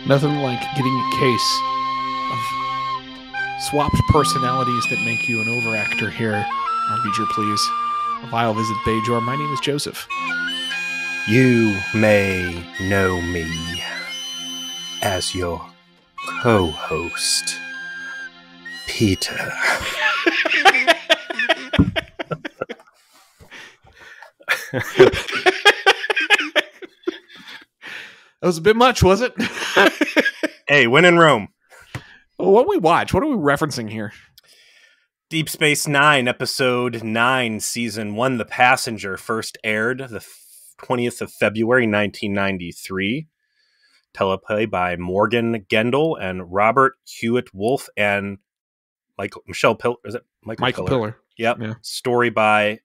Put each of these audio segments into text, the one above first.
Nothing like getting a case of swapped personalities that make you an overactor here on Beat Your Please. A vile visit Bajor. My name is Joseph. You may know me as your co-host, Peter. That was a bit much, was it? Hey, when in Rome. Well, what we watch? What are we referencing here? Deep Space Nine, Episode 9, Season 1, The Passenger, first aired the 20th of February, 1993. Teleplay by Morgan Gendel and Robert Hewitt Wolf and Michelle Pillar. Is it Michael Pillar? Yep. Yeah. Story by,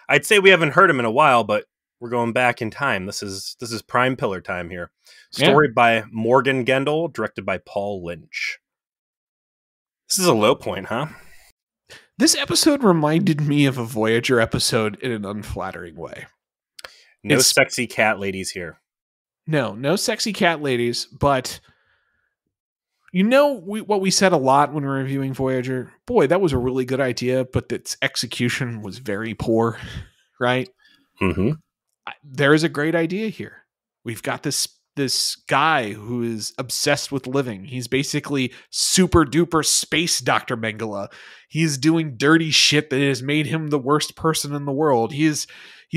I'd say we haven't heard him in a while, but we're going back in time. This is prime Pillar time here. Story by Morgan Gendel, directed by Paul Lynch. This is a low point, huh? This episode reminded me of a Voyager episode in an unflattering way. No sexy cat ladies here. No sexy cat ladies, but you know what we said a lot when we were reviewing Voyager? Boy, that was a really good idea, but its execution was very poor, right? Mm-hmm. There is a great idea here. We've got this guy who is obsessed with living. He's basically super duper space Dr. Mengele. He's doing dirty shit that has made him the worst person in the world. He's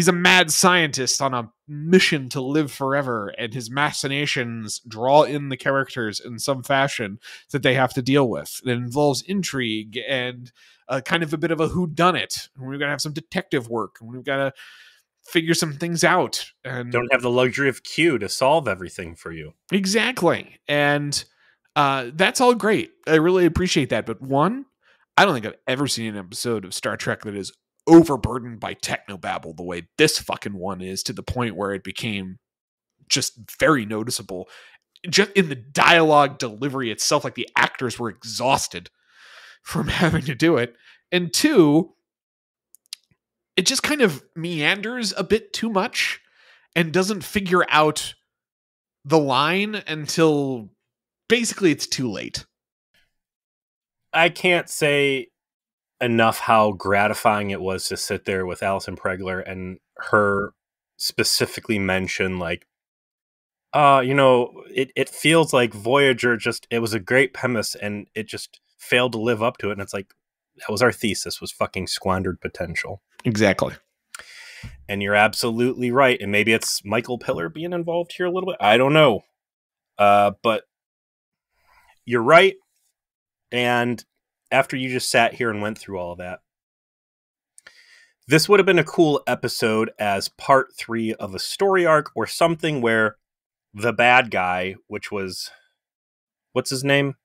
a mad scientist on a mission to live forever, and his machinations draw in the characters in some fashion that they have to deal with. It involves intrigue and kind of a bit of a whodunit. And we've got to have some detective work, and we've got to figure some things out. And don't have the luxury of Q to solve everything for you. Exactly. And that's all great. I really appreciate that. But one, I don't think I've ever seen an episode of Star Trek that is overburdened by technobabble the way this fucking one is, to the point where it became just very noticeable. Just in the dialogue delivery itself, like the actors were exhausted from having to do it. And two, it just kind of meanders a bit too much and doesn't figure out the line until basically it's too late. I can't say enough how gratifying it was to sit there with Alison Pregler and her specifically mention, like, it feels like Voyager it was a great premise and it just failed to live up to it. And it's like, that was our thesis, was fucking squandered potential. Exactly. And you're absolutely right. And maybe it's Michael Pillar being involved here a little bit. I don't know. But you're right. And after you just sat here and went through all of that, this would have been a cool episode as part 3 of a story arc or something where the bad guy, which was, what's his name?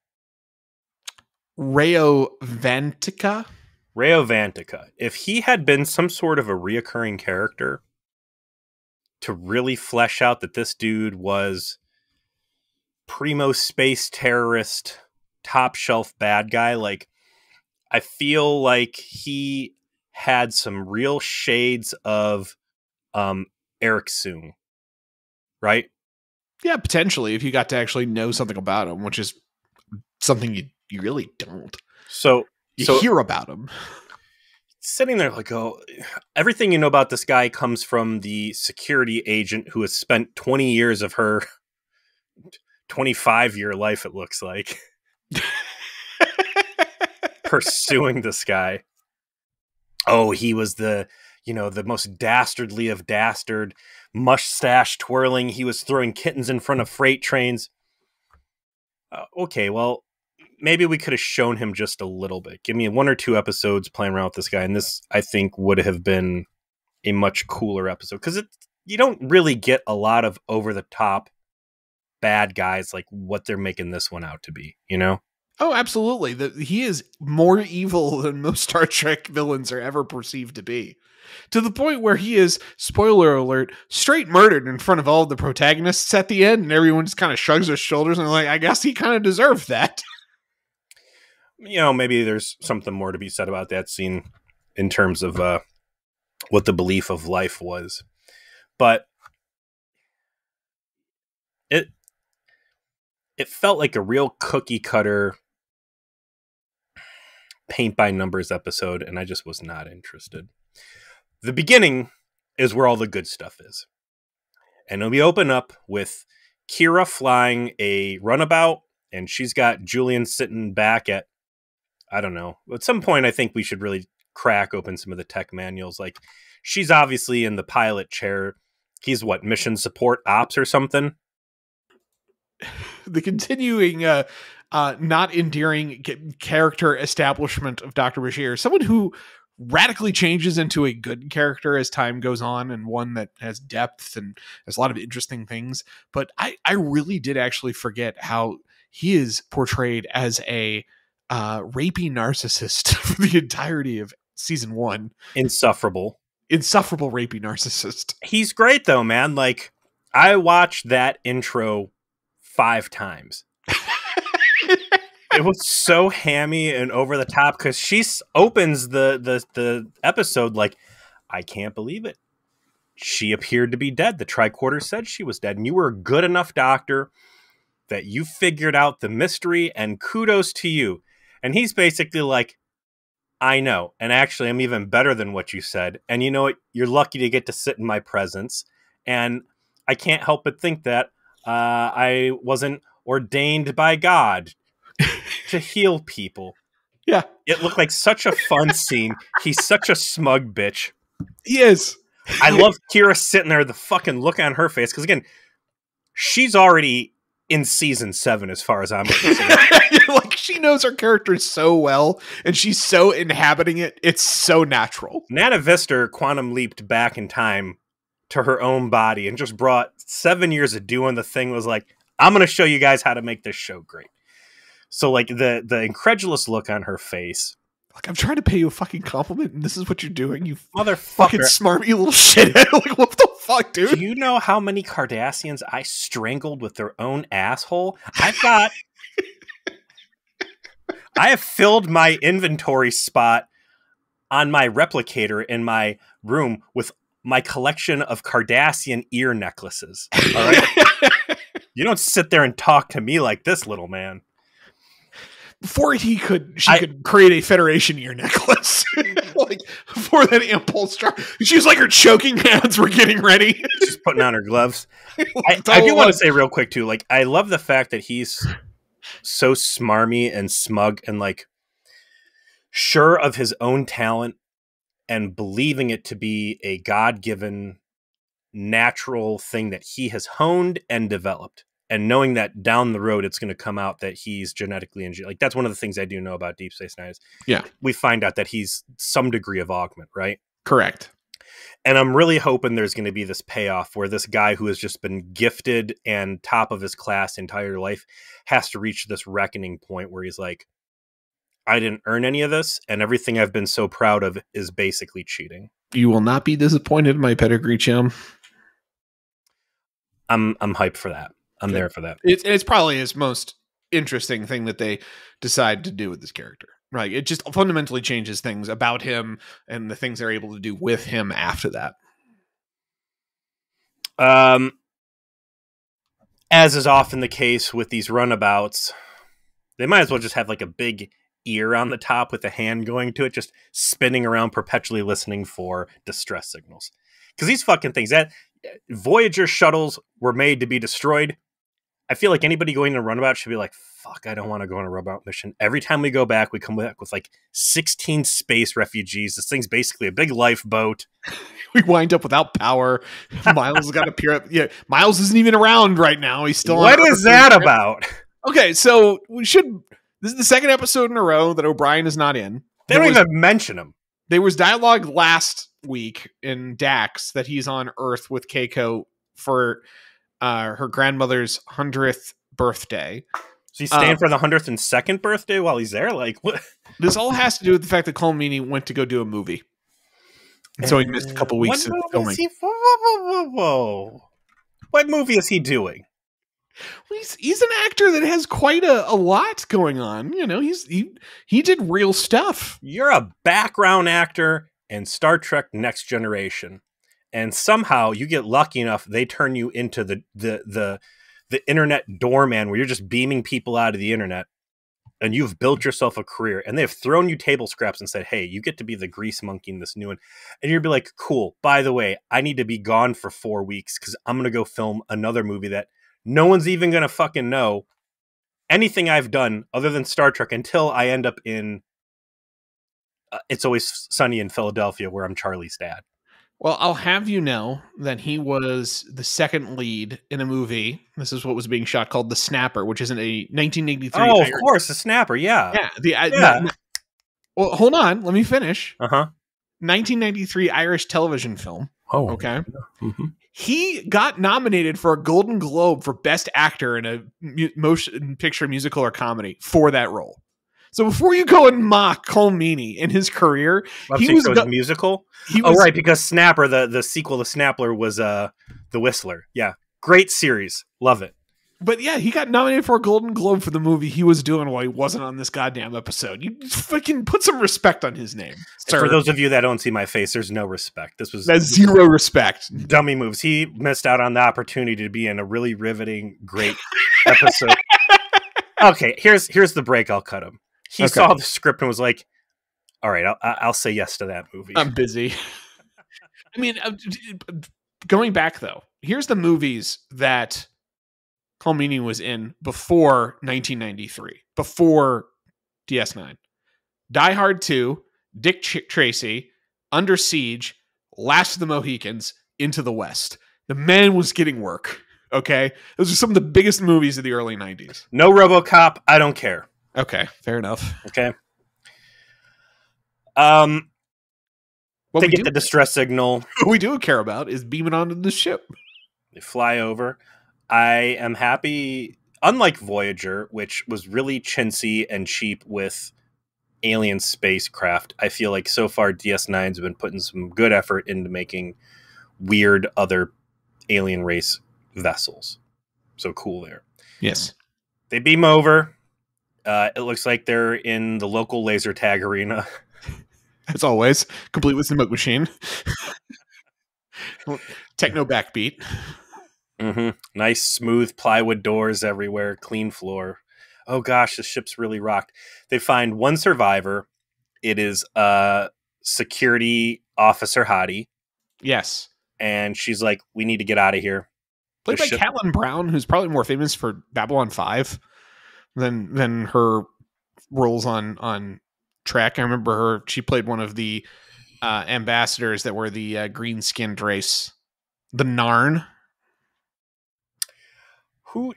Rayo Vantica. If he had been some sort of a reoccurring character to really flesh out that this dude was primo space terrorist, top shelf bad guy, like, I feel like he had some real shades of Eric Soong, right? Yeah, potentially, if you got to actually know something about him, which is something you really don't. So you hear about him. Sitting there like, oh, everything you know about this guy comes from the security agent who has spent 20 years of her 25-year life, it looks like, pursuing this guy. Oh, he was the most dastardly of dastard, mustache twirling. He was throwing kittens in front of freight trains. Okay, well, maybe we could have shown him just a little bit. Give me 1 or 2 episodes playing around with this guy, and this, I think, would have been a much cooler episode. Because you don't really get a lot of over-the-top bad guys like what they're making this one out to be, you know? Oh, absolutely. He is more evil than most Star Trek villains are ever perceived to be. To the point where he is, spoiler alert, straight murdered in front of all of the protagonists at the end, and everyone just kind of shrugs their shoulders and like, I guess he kind of deserved that. Maybe there's something more to be said about that scene in terms of what the belief of life was. But it felt like a real cookie cutter paint by numbers episode, and I just was not interested. The beginning is where all the good stuff is. And we open up with Kira flying a runabout, and she's got Julian sitting back at, I don't know. At some point, I think we should really crack open some of the tech manuals. Like, she's obviously in the pilot chair. He's what, mission support ops or something? The continuing not endearing character establishment of Dr. Bashir, someone who radically changes into a good character as time goes on, and one that has depth and has a lot of interesting things. But I really did actually forget how he is portrayed as a rapey narcissist for the entirety of season 1. Insufferable Rapey narcissist. He's great though, man. Like, I watched that intro 5 times. It was so hammy and over the top because she opens the episode like, I can't believe it. She appeared to be dead. The tricorder said she was dead, and you were a good enough doctor that you figured out the mystery, and kudos to you. And he's basically like, I know, and actually I'm even better than what you said, and you know what? You're lucky to get to sit in my presence, and I can't help but think that I wasn't ordained by God to heal people. Yeah. It looked like such a fun scene. He's such a smug bitch. He is. I love Kira sitting there, the fucking look on her face, because again, she's already in season 7 as far as I'm concerned. Like, she knows her character so well, and she's so inhabiting it. It's so natural. Nana Vister quantum leaped back in time to her own body and just brought 7 years of doing the thing. Was like, I'm going to show you guys how to make this show great. So like the incredulous look on her face. Like, I'm trying to pay you a fucking compliment, and this is what you're doing, you motherfucker. Fucking smarmy little shithead. Like, what the fuck, dude? Do you know how many Cardassians I strangled with their own asshole? I have filled my inventory spot on my replicator in my room with my collection of Cardassian ear necklaces. All right? You don't sit there and talk to me like this, little man. Before she could create a Federation ear necklace. Like, before that impulse drop. She was like, her choking hands were getting ready. She's putting on her gloves. I do want to say real quick, too, like, I love the fact that he's so smarmy and smug and, like, sure of his own talent and believing it to be a God-given natural thing that he has honed and developed. And knowing that down the road, it's going to come out that he's genetically engineered. Like, that's one of the things I do know about Deep Space Nine is we find out that he's some degree of augment, right? Correct. And I'm really hoping there's going to be this payoff where this guy who has just been gifted and top of his class entire life has to reach this reckoning point where he's like, I didn't earn any of this, and everything I've been so proud of is basically cheating. You will not be disappointed in my pedigree, chum. I'm hyped for that. I'm there for that. It's probably his most interesting thing that they decide to do with this character. Right. It just fundamentally changes things about him and the things they're able to do with him after that. As is often the case with these runabouts, they might as well just have like a big ear on the top with a hand going to it, just spinning around perpetually listening for distress signals. Because these fucking things, that Voyager shuttles were made to be destroyed. I feel like anybody going to a runabout should be like, fuck, I don't want to go on a runabout mission. Every time we go back, we come back with like 16 space refugees. This thing's basically a big lifeboat. We wind up without power. Miles has got to appear up. Yeah, Miles isn't even around right now. He's still. What is that about? Okay, so this is the second episode in a row that O'Brien is not in. They don't even mention him. There was dialogue last week in Dax that he's on Earth with Keiko for her grandmother's 100th birthday. So he's staying for the 102nd birthday while he's there? Like, what? This all has to do with the fact that Colmini went to go do a movie. And so he missed a couple weeks of filming. What movie is he doing? Well, he's an actor that has quite a lot going on. You know, he did real stuff. You're a background actor in Star Trek Next Generation. And somehow you get lucky enough, they turn you into the the internet doorman where you're just beaming people out of the internet and you've built yourself a career and they've thrown you table scraps and said, hey, you get to be the grease monkey in this new one. And you'd be like, cool, by the way, I need to be gone for 4 weeks because I'm going to go film another movie that no one's even going to fucking know anything I've done other than Star Trek until I end up in It's Always Sunny in Philadelphia where I'm Charlie's dad. Well, I'll have you know that he was the second lead in a movie. This is what was being shot called The Snapper, which is in a 1983. Oh, of course, The Snapper, yeah. Yeah. Well, hold on. Let me finish. Uh-huh. 1993 Irish television film. Oh, okay. Mm-hmm. He got nominated for a Golden Globe for Best Actor in a motion picture, musical, or comedy for that role. So before you go and mock Cole Meany in his career, he was musical. Right, because Snapper, the sequel to Snappler, was The Whistler. Yeah, great series, love it. But yeah, he got nominated for a Golden Globe for the movie he was doing while he wasn't on this goddamn episode. You fucking put some respect on his name, sir. For those of you that don't see my face, there's no respect. That's zero respect. Dummy moves. He missed out on the opportunity to be in a really riveting, great episode. Okay, here's the break. I'll cut him. He saw the script and was like, all right, I'll say yes to that movie. I'm busy. I mean, going back, though, here's the movies that Cole Meany was in before 1993, before DS9. Die Hard 2, Dick Tracy, Under Siege, Last of the Mohicans, Into the West. The man was getting work, okay? Those are some of the biggest movies of the early 90s. No RoboCop, I don't care. Okay, fair enough. Okay. They get the distress signal. What we do care about is beaming onto the ship. They fly over. I am happy, unlike Voyager, which was really chintzy and cheap with alien spacecraft. I feel like so far DS9's been putting some good effort into making weird other alien race vessels. So cool there. Yes. They beam over. It looks like they're in the local laser tag arena. As always, complete with smoke machine. Techno backbeat. Mm-hmm. Nice, smooth plywood doors everywhere. Clean floor. Oh gosh, the ship's really rocked. They find one survivor. It is security officer Hottie. Yes. And she's like, we need to get out of here. Played by Catelyn Brown, who's probably more famous for Babylon 5 than her roles on Trek. I remember her. She played one of the ambassadors that were the green-skinned race, the Narn. Who's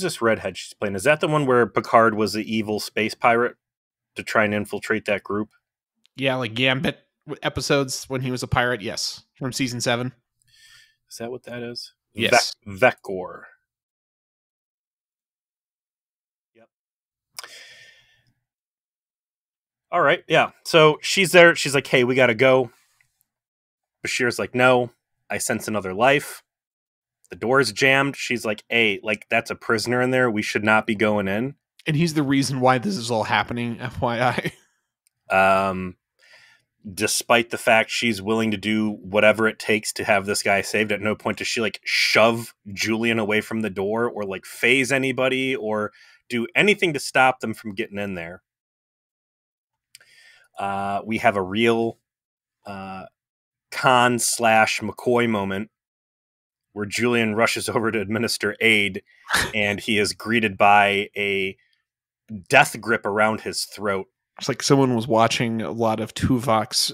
this redhead she's playing? Is that the one where Picard was the evil space pirate to try and infiltrate that group? Yeah, like Gambit episodes when he was a pirate. Yes, from season 7. Is that what that is? Yes, Vekor. Yep. All right, yeah. So she's there. She's like, "Hey, we gotta go." Bashir's like, "No, I sense another life." The door's jammed. She's like, hey, like, that's a prisoner in there. We should not be going in. And he's the reason why this is all happening, FYI. Despite the fact she's willing to do whatever it takes to have this guy saved, at no point does she, like, shove Julian away from the door or, like, phase anybody or do anything to stop them from getting in there. We have a real Khan/McCoy moment where Julian rushes over to administer aid, and he is greeted by a death grip around his throat. It's like someone was watching a lot of Tuvok's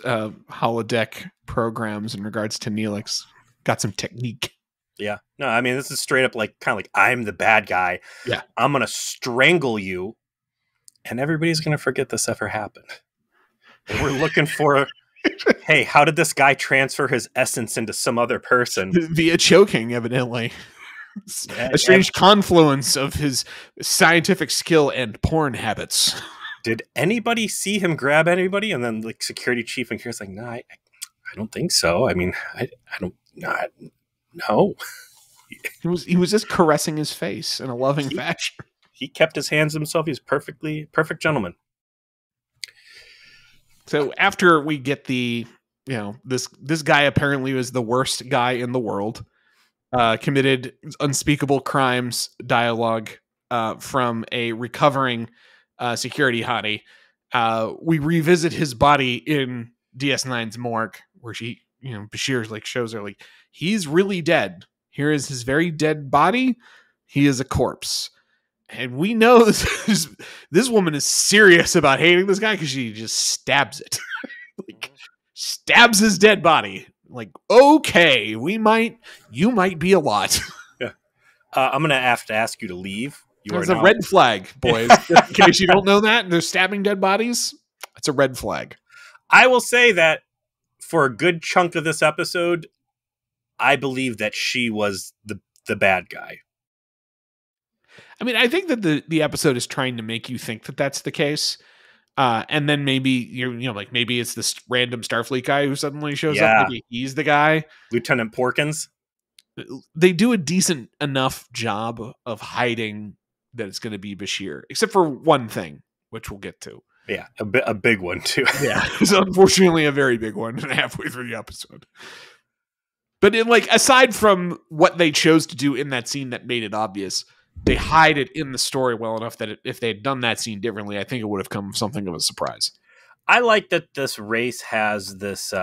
holodeck programs in regards to Neelix. Got some technique. Yeah. No, I mean, this is straight up like, kind of like, I'm the bad guy. Yeah. I'm going to strangle you, and everybody's going to forget this ever happened. And we're looking for... Hey, how did this guy transfer his essence into some other person? Via choking, evidently. A strange confluence of his scientific skill and porn habits. Did anybody see him grab anybody? And then, like, security chief and Kira's like, no, I don't think so. I mean, I don't, no. He was just caressing his face in a loving fashion. He kept his hands to himself. He's perfect gentleman. So after we get this guy apparently was the worst guy in the world. committed unspeakable crimes dialogue from a recovering security hottie. We revisit his body in DS9's morgue, where Bashir like shows her like he's really dead. Here is his very dead body. He is a corpse, and we know this woman is serious about hating this guy because she just stabs it, like stabs his dead body. Like, okay, you might be a lot. Yeah. I'm gonna have to ask you to leave. It's a red flag, boys. In case you don't know that, they're stabbing dead bodies. It's a red flag. I will say that for a good chunk of this episode, I believe that she was the bad guy. I mean, I think that the episode is trying to make you think that that's the case. And then maybe like maybe it's this random Starfleet guy who suddenly shows up. Maybe he's the guy. Lieutenant Porkins. They do a decent enough job of hiding that it's going to be Bashir, except for one thing, which we'll get to. Yeah, a big one too. Yeah, it's unfortunately a very big one halfway through the episode. But aside from what they chose to do in that scene that made it obvious, they hide it in the story well enough that if they had done that scene differently, I think it would have come something of a surprise. I like that this race has this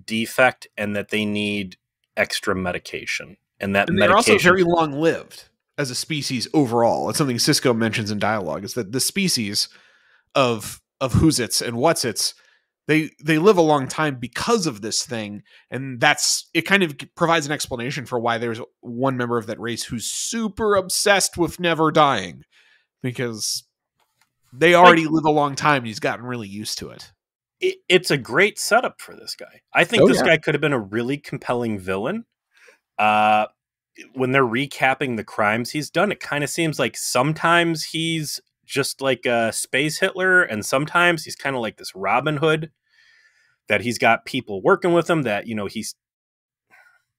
defect and that they need extra medication. And they're also very long-lived as a species overall. It's something Sisko mentions in dialogue, is that the species of Who's-Its and What's-Its, they live a long time because of this thing, and it kind of provides an explanation for why there's one member of that race who's super obsessed with never dying, because they already live a long time and he's gotten really used to it. It's a great setup for this guy. I think this guy could have been a really compelling villain. When they're recapping the crimes he's done, it kind of seems like sometimes he's just like a space Hitler, and sometimes he's kind of like this Robin Hood, that he's got people working with him that, he's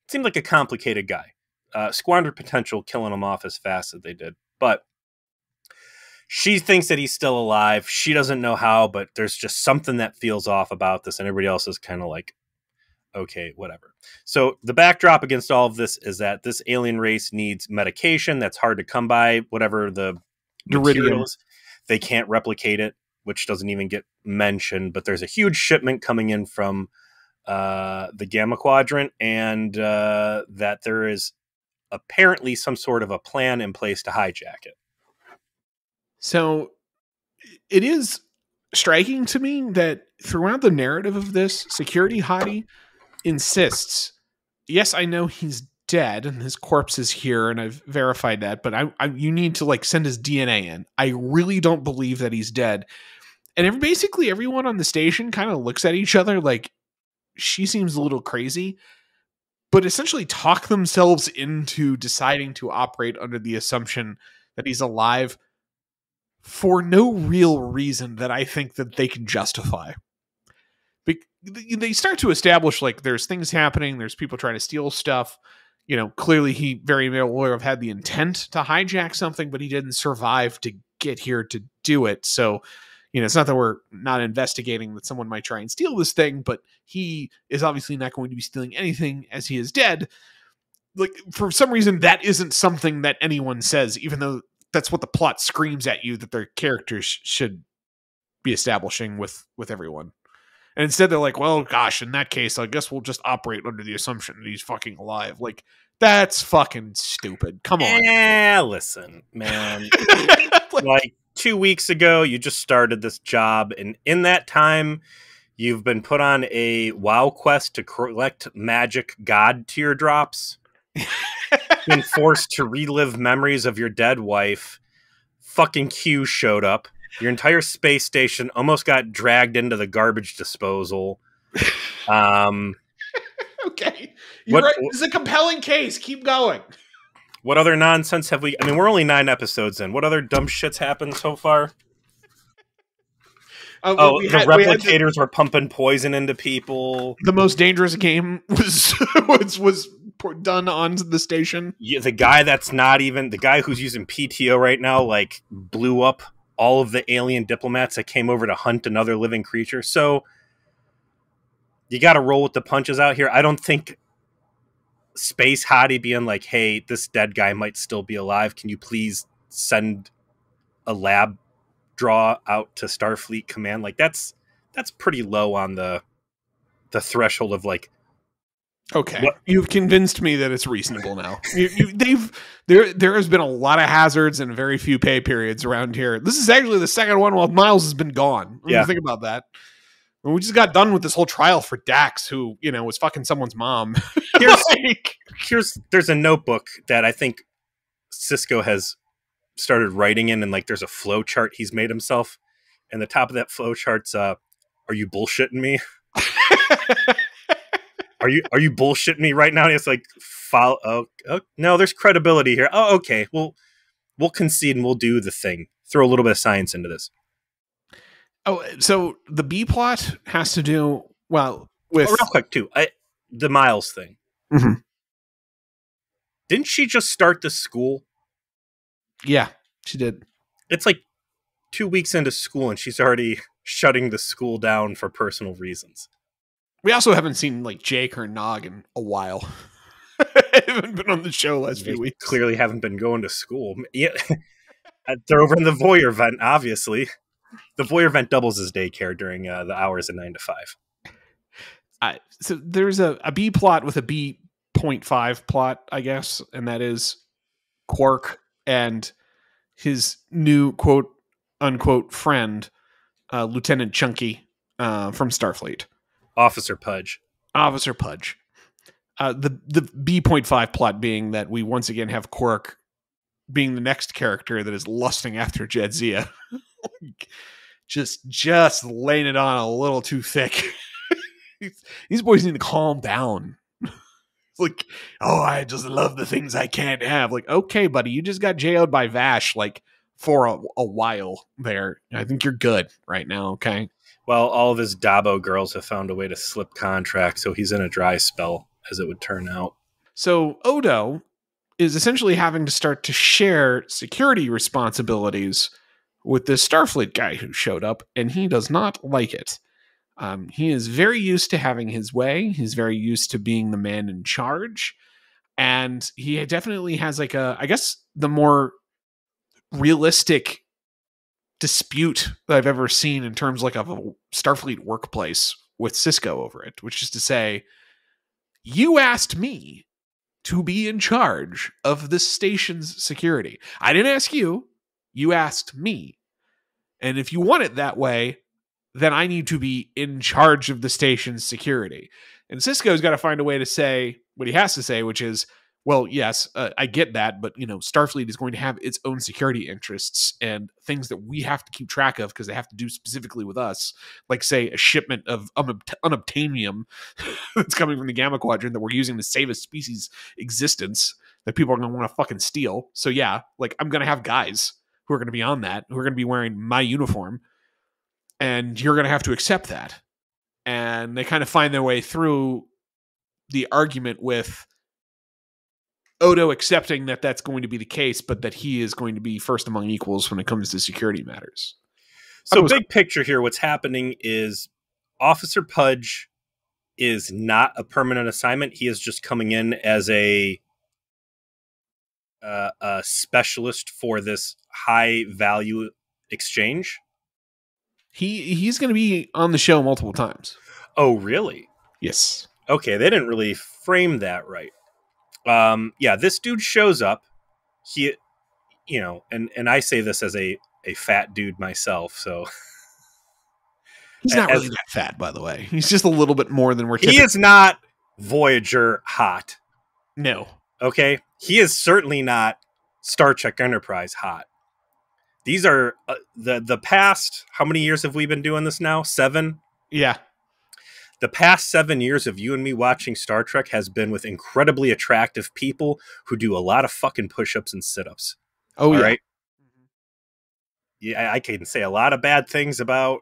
seemed like a complicated guy. Squandered potential killing him off as fast as they did. But she thinks that he's still alive. She doesn't know how, but there's just something that feels off about this, and everybody else is kind of like, okay, whatever. So the backdrop against all of this is that this alien race needs medication that's hard to come by, whatever the materials. They can't replicate it, which doesn't even get mentioned, but there's a huge shipment coming in from the Gamma Quadrant, and that there is apparently some sort of a plan in place to hijack it. So it is striking to me that throughout the narrative of this, security hottie insists, yes, I know he's dead and his corpse is here and I've verified that, but you need to send his DNA in. I really don't believe that he's dead. And basically everyone on the station kind of looks at each other like she seems a little crazy, but essentially talk themselves into deciding to operate under the assumption that he's alive for no real reason that I think that they can justify. They start to establish there's things happening, there's people trying to steal stuff. Clearly he very well would have had the intent to hijack something, but he didn't survive to get here to do it. So, it's not that we're not investigating that someone might try and steal this thing, but he is obviously not going to be stealing anything as he is dead. For some reason, that isn't something that anyone says, even though that's what the plot screams at you that their characters should be establishing with everyone. And instead they're like, well, gosh, in that case, I guess we'll just operate under the assumption that he's fucking alive. That's fucking stupid. Come on. Yeah, listen, man. 2 weeks ago, you just started this job, and in that time, you've been put on a WoW quest to collect magic god teardrops. Been forced to relive memories of your dead wife. Fucking Q showed up. Your entire space station almost got dragged into the garbage disposal. Okay. You're right. This is a compelling case. Keep going. What other nonsense have we... I mean, we're only 9 episodes in. What other dumb shit's happened so far? The replicators were pumping poison into people. The most dangerous game was done on the station. Yeah, the guy who's using PTO right now, blew up all of the alien diplomats that came over to hunt another living creature. So you got to roll with the punches out here. I don't think space hottie being like, hey, this dead guy might still be alive. Can you please send a lab draw out to Starfleet Command? Like that's pretty low on the threshold of like, Okay, what? you've convinced me that it's reasonable now. There has been a lot of hazards and very few pay periods around here. This is actually the second one while Miles has been gone. I mean, Yeah. think about that. And we just got done with this whole trial for Dax, who was fucking someone's mom. Here's Like, there's a notebook that I think Cisco has started writing in, and like there's a flow chart he's made himself, and the top of that flow chart's are you bullshitting me? Are you bullshitting me right now? And it's like, follow. Oh, no, there's credibility here. Oh, okay. We'll concede and we'll do the thing. Throw a little bit of science into this. oh, so the B plot has to do with real quick too. The Miles thing. Mhm. Didn't she just start the school? Yeah, she did. It's like 2 weeks into school and she's already shutting the school down for personal reasons. We also haven't seen like Jake or Nog in a while. I haven't been on the show last few weeks. Clearly haven't been going to school. Yeah, they're over in the Voyager vent. Obviously, the Voyager vent doubles as daycare during the hours of 9 to 5. So there's a B plot with a B.5 plot, I guess, and that is Quark and his new quote unquote friend, Lieutenant Chunky from Starfleet. Officer Pudge. The B.5 plot being that we once again have Quark being the next character that is lusting after Jadzia. just laying it on a little too thick. These boys need to calm down. Like, oh, I just love the things I can't have. Like, okay, buddy, you just got jailed by Vash like for a while there. I think you're good right now, okay? Well, all of his Dabo girls have found a way to slip contracts, so he's in a dry spell, as it would turn out. So Odo is essentially having to start to share security responsibilities with this Starfleet guy who showed up, and he does not like it. He is very used to having his way. He's very used to being the man in charge. And he definitely has like I guess the more realistic dispute that I've ever seen in terms like of a Starfleet workplace with Cisco over it, which is to say, you asked me to be in charge of the station's security. I didn't ask you. You asked me. And if you want it that way, then I need to be in charge of the station's security. And Cisco's got to find a way to say what he has to say, which is, well, yes, I get that, but Starfleet is going to have its own security interests and things that we have to keep track of because they have to do specifically with us, like say a shipment of unobtainium that's coming from the Gamma Quadrant that we're using to save a species' existence that people are going to want to fucking steal. So yeah, like I'm going to have guys who are going to be on that, who are going to be wearing my uniform, and you're going to have to accept that. And they kind of find their way through the argument with Odo accepting that that's going to be the case, but that he is going to be first among equals when it comes to security matters. So big picture here, what's happening is Officer Pudge is not a permanent assignment. He is just coming in as a specialist for this high value exchange. He's going to be on the show multiple times. Oh, really? Yes. Okay, they didn't really frame that right. Yeah, this dude shows up. He, and I say this as a fat dude myself, so he's not really that fat, by the way. He's just a little bit more than we're. He is not Voyager hot. No. Okay, he is certainly not Star Trek Enterprise hot. These are the past. How many years have we been doing this now? 7. Yeah. The past 7 years of you and me watching Star Trek has been with incredibly attractive people who do a lot of fucking push-ups and sit-ups. Oh, yeah. Right? Yeah, I can say a lot of bad things about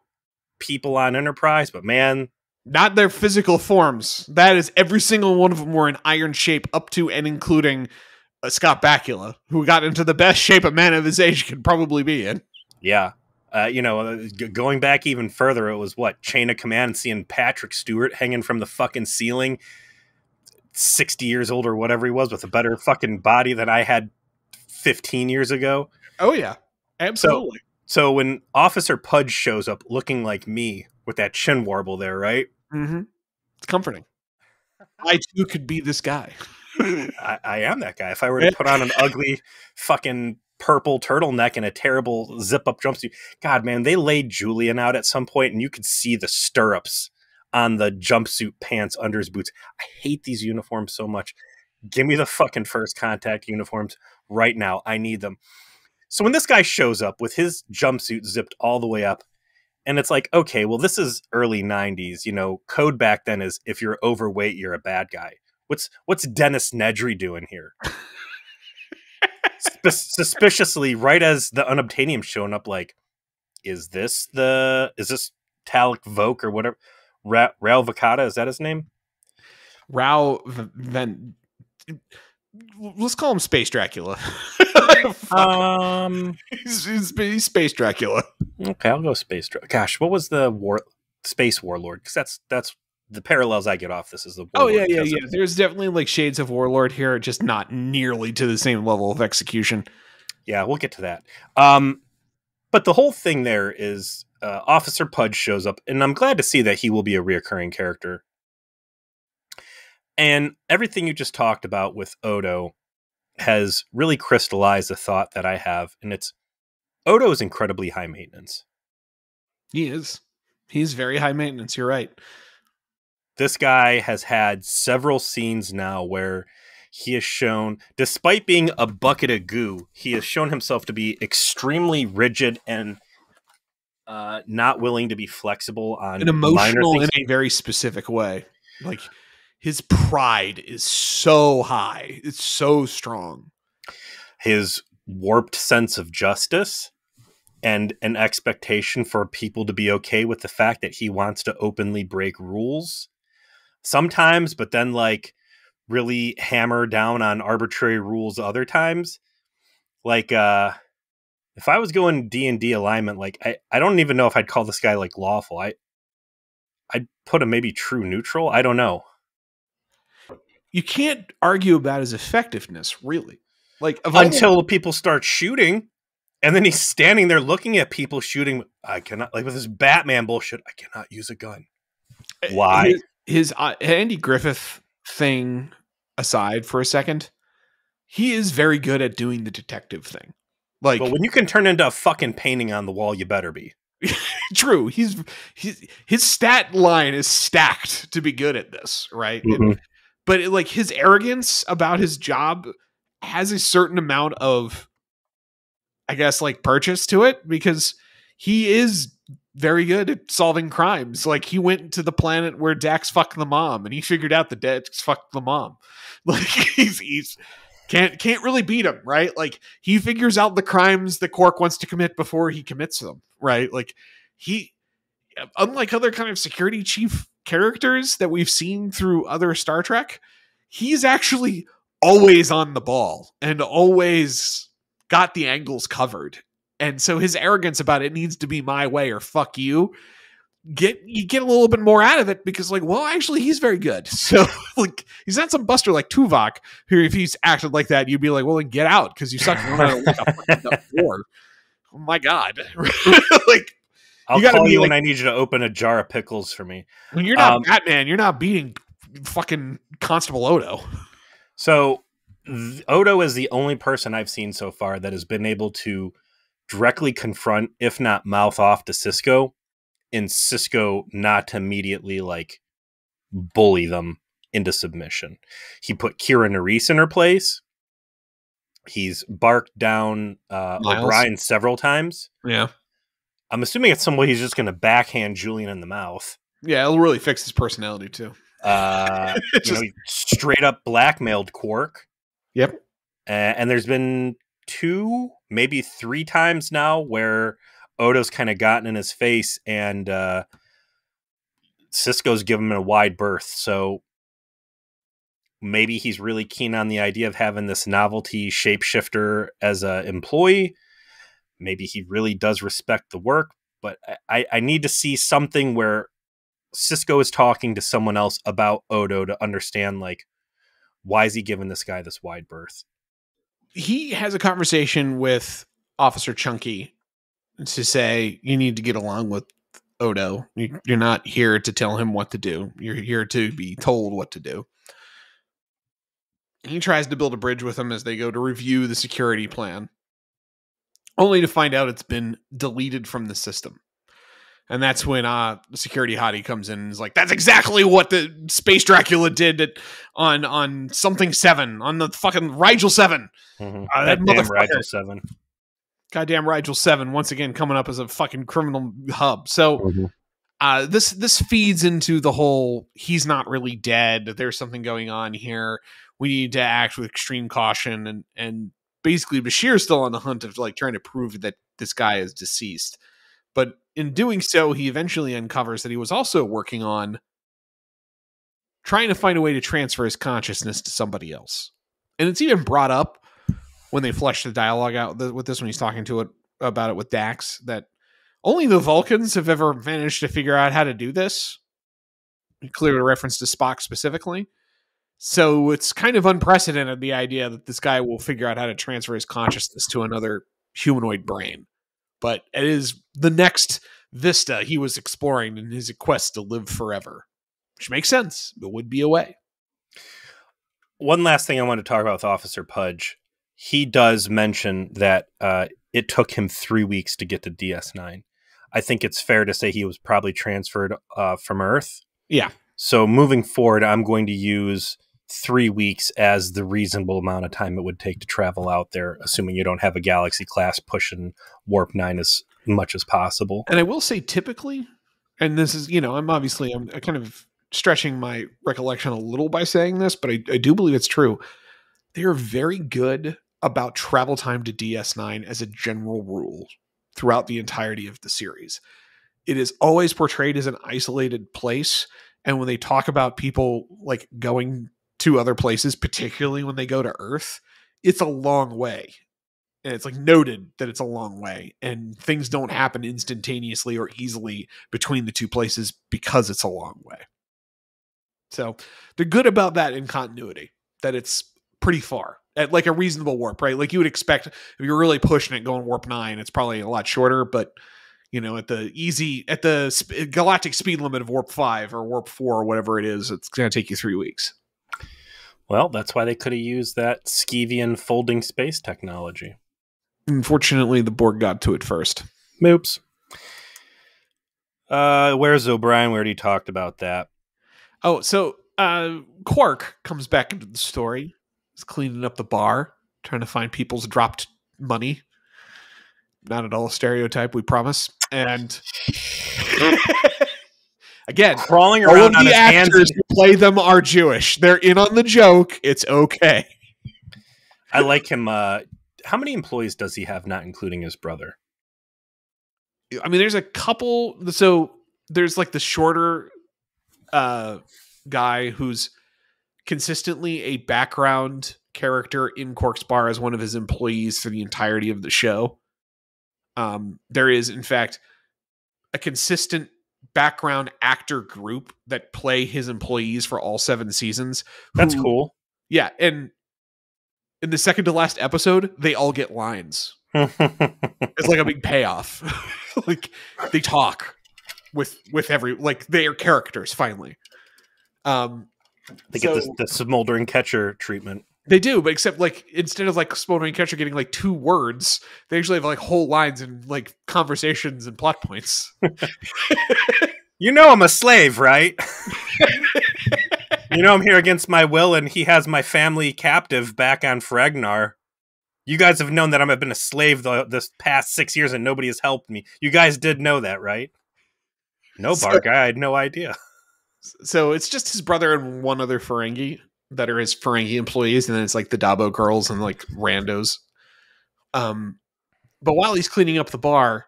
people on Enterprise, but man, not their physical forms. That is every single one of them were in iron shape, up to and including Scott Bakula, who got into the best shape a man of his age could probably be in. Yeah. Going back even further, it was Chain of Command, seeing Patrick Stewart hanging from the fucking ceiling. 60 years old or whatever he was with a better fucking body than I had 15 years ago. Oh yeah, absolutely. So when Officer Pudge shows up looking like me with that chin warble there, right? Mm-hmm. It's comforting. I too could be this guy. I am that guy. If I were to put on an ugly fucking purple turtleneck and a terrible zip-up jumpsuit, God, man, they laid Julian out at some point, and you could see the stirrups on the jumpsuit pants under his boots. I hate these uniforms so much. Give me the fucking First Contact uniforms right now. I need them. So when this guy shows up with his jumpsuit zipped all the way up, and it's like, okay, well, this is early 90s. You know, code back then is if you're overweight, you're a bad guy. What's Dennis Nedry doing here? Suspiciously, right as the unobtainium's showing up, like, is this Talik Voke or whatever? Raul Vakata, is that his name? Let's call him Space Dracula. He's Space Dracula. Okay, I'll go Space Dracula. Gosh, what was the Space Warlord? Because that's the parallels I get off this is the Warlord. Yeah. There's definitely like shades of Warlord here, just not nearly to the same level of execution. Yeah, we'll get to that. But the whole thing there is Officer Pudge shows up, and I'm glad to see that he will be a reoccurring character. And everything you just talked about with Odo has really crystallized the thought that I have, and it's Odo is incredibly high maintenance. He is. He's very high maintenance. You're right. This guy has had several scenes now where he has shown, despite being a bucket of goo, he has shown himself to be extremely rigid and not willing to be flexible on an emotional in a very specific way. Like his pride is so high. It's so strong. His warped sense of justice and an expectation for people to be okay with the fact that he wants to openly break rules sometimes, but then like really hammer down on arbitrary rules other times. Like if I was going D&D alignment, like I don't even know if I'd call this guy like lawful. I'd put him maybe true neutral. I don't know. You can't argue about his effectiveness, really. Like until people start shooting, and then he's standing there looking at people shooting. I cannot, like with this Batman bullshit, I cannot use a gun. Why? His Andy Griffith thing aside for a second, he is very good at doing the detective thing. Like, but when you can turn into a fucking painting on the wall, you better be. True. His stat line is stacked to be good at this, right? Mm-hmm. But like his arrogance about his job has a certain amount of, I guess, like purchase to it, because he is very good at solving crimes. Like he went to the planet where Dax fucked the mom, and he figured out that Dax fucked the mom. Like he's can't really beat him, right? Like he figures out the crimes that Quark wants to commit before he commits them, right? Like he, unlike other kind of security chief characters that we've seen through other Star Trek, he's actually always on the ball and always got the angles covered. And so his arrogance about it needs to be my way or fuck you. You get a little bit more out of it because, like, well, actually, he's very good. So, like, he's not some buster like Tuvok, who, if he's acted like that, you'd be like, well, then get out because you suck. No matter what the fuck. Oh my god! Like, I'll call you when I need you to open a jar of pickles for me. When you're not Batman, you're not beating fucking Constable Odo. So Odo is the only person I've seen so far that has been able to directly confront, if not mouth off to Sisko, and Sisko not to immediately like bully them into submission. He put Kira Nerys in her place. He's barked down O'Brien several times. Yeah. I'm assuming at some way he's just going to backhand Julian in the mouth. Yeah, it'll really fix his personality too. He straight up blackmailed Quark. Yep. And there's been 2, maybe 3 times now where Odo's kind of gotten in his face and Sisko's given him a wide berth. So maybe he's really keen on the idea of having this novelty shapeshifter as an employee. Maybe he really does respect the work, but I need to see something where Sisko is talking to someone else about Odo to understand, like, Why is he giving this guy this wide berth? He has a conversation with Officer Chunky to say, you need to get along with Odo. You're not here to tell him what to do. You're here to be told what to do. He tries to build a bridge with him as they go to review the security plan, only to find out it's been deleted from the system. And that's when the security hottie comes in and is like, that's exactly what the Space Dracula did on something 7, on the fucking Rigel 7. Mm-hmm. That damn Rigel 7. Goddamn Rigel 7, once again coming up as a fucking criminal hub. So this feeds into the whole, he's not really dead. There's something going on here. We need to act with extreme caution. And basically Bashir's still on the hunt of like trying to prove that this guy is deceased. But in doing so, he eventually uncovers that he was also working on trying to find a way to transfer his consciousness to somebody else. And it's even brought up when they flesh the dialogue out with this, when he's talking to it about it with Dax, that only the Vulcans have ever managed to figure out how to do this. Clearly a reference to Spock specifically. So it's kind of unprecedented, the idea that this guy will figure out how to transfer his consciousness to another humanoid brain. But it is the next vista he was exploring in his quest to live forever, which makes sense. It would be a way. One last thing I want to talk about with Officer Pudge. He does mention that it took him 3 weeks to get to DS9. I think it's fair to say he was probably transferred from Earth. Yeah. So moving forward, I'm going to use 3 weeks as the reasonable amount of time it would take to travel out there, assuming you don't have a Galaxy class pushing Warp 9 as much as possible. And I will say typically, and this is, I'm kind of stretching my recollection a little by saying this, but I do believe it's true. They are very good about travel time to DS9 as a general rule throughout the entirety of the series. It is always portrayed as an isolated place. And when they talk about people like going to other places, particularly when they go to Earth, it's a long way. And it's like noted that it's a long way, and things don't happen instantaneously or easily between the two places because it's a long way. So they're good about that in continuity, that it's pretty far at like a reasonable warp, right? Like you would expect if you're really pushing it going warp 9, it's probably a lot shorter, but at the galactic speed limit of warp 5 or warp 4 or whatever it is, it's going to take you 3 weeks. Well, that's why they could have used that Skeevian folding space technology. Unfortunately, the Borg got to it first. Oops. Where's O'Brien? We already talked about that. Oh, so Quark comes back into the story. He's cleaning up the bar, trying to find people's dropped money. Not at all a stereotype, we promise. And again, crawling all around of on the his hands actors who play them are Jewish. They're in on the joke. It's okay. I like him. How many employees does he have, not including his brother? I mean, there's a couple. So there's like the shorter guy who's consistently a background character in Quark's bar as one of his employees for the entirety of the show. There is, in fact, a consistent background actor group that play his employees for all 7 seasons. That's cool. Yeah, and in the second to last episode, they all get lines. It's like a big payoff. Like they talk with they are characters finally. They get the smoldering catcher treatment. They do, but except like instead of like smoldering catcher getting like 2 words, they actually have like whole lines and like conversations and plot points. I'm a slave, right? I'm here against my will, and he has my family captive back on Fragnar. You guys have known that I've been a slave this past 6 years, and nobody has helped me. You guys did know that, right? No, Bark, I had no idea. So it's just his brother and one other Ferengi that are his Ferengi employees, and then it's like the Dabo girls and like randos. But while he's cleaning up the bar,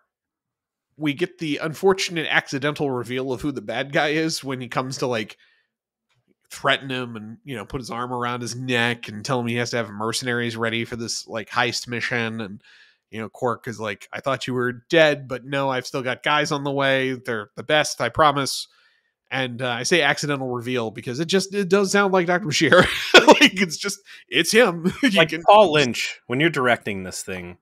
we get the unfortunate accidental reveal of who the bad guy is when he comes to like threaten him and put his arm around his neck and tell him he has to have mercenaries ready for this like heist mission. And Quark is like, I thought you were dead, but no, I've still got guys on the way. They're the best, I promise. And I say accidental reveal because it does sound like Dr. Bashir. Like it's him. Like Paul Lynch, when you're directing this thing,